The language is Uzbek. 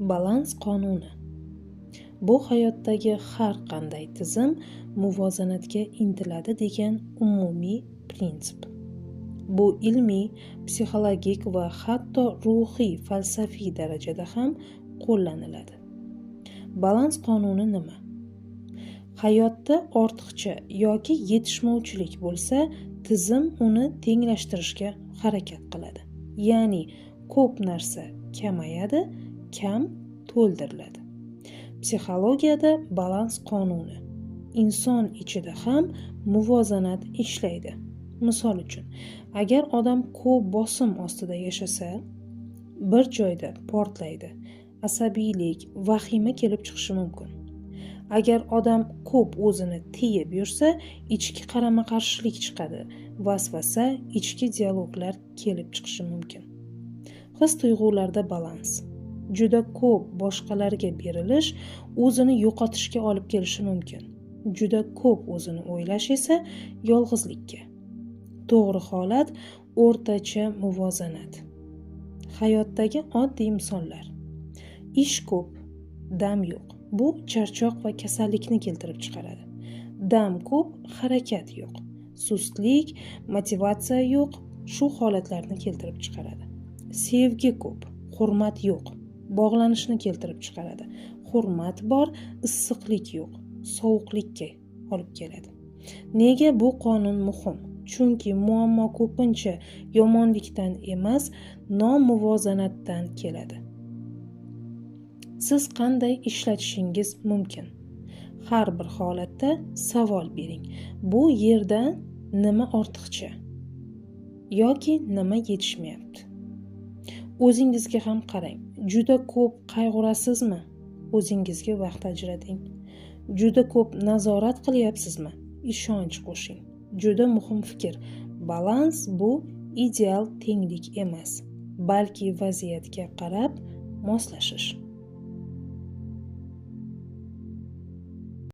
Balans qonuni. Bu hayotdagi har qanday tizim muvozanatga intiladi degan umumiy prinsip. Bu ilmiy, psixologik va hatto ruhiy, falsafiy darajada ham qo'llaniladi. Balans qonuni nima? Hayotda ortiqcha yoki yetishmovchilik bo'lsa, tizim uni tenglashtirishga harakat qiladi. Ya'ni ko'p narsa kamayadi, kam to'ldiriladi. Psixologiyada balans qonuni inson ichida ham muvozanat ishlaydi. Misol uchun, agar odam ko'p bosim ostida yashasa, bir joyda portlaydi, asabiylik, vahima kelib chiqishi mumkin. Agar odam ko'p o'zini tiyib yursa, ichki qarama-qarshilik chiqadi, vasvasa, ichki dialoglar kelib chiqishi mumkin. His-tuyg'ularda balans. Juda ko'p boshqalarga berilish o'zini yo'qotishga olib kelishi mumkin. Juda ko'p o'zini o'ylash esa yolg'izlikka. To'g'ri holat o'rtacha muvozanat. Hayotdagi oddiy misollar. Ish ko'p, dam yo'q. Bu charchoq va kasallikni keltirib chiqaradi. Dam ko'p, harakat yo'q. Sustlik, motivatsiya yo'q, shu holatlarni keltirib chiqaradi. Sevgi ko'p, hurmat yo'q. Bog'lanishni keltirib chiqaradi. Hurmat bor, issiqlik yo'q, sovuqlikka olib keladi. Nega bu qonun muhim? Chunki muammo ko'pincha yomonlikdan emas, nomuvozanatdan keladi. Siz qanday ishlatishingiz mumkin? Har bir holatda savol bering. Bu yerda nima ortiqcha? Yoki nima yetishmayapti? O'zingizga ham qarang. Juda ko'p qayg'urasizmi? O'zingizga vaqt ajrating. Juda ko'p nazorat qilyapsizmi? Ishonch qo'shing. Juda muhim fikr. Balans bu ideal tenglik emas, balki vaziyatga qarab moslashish.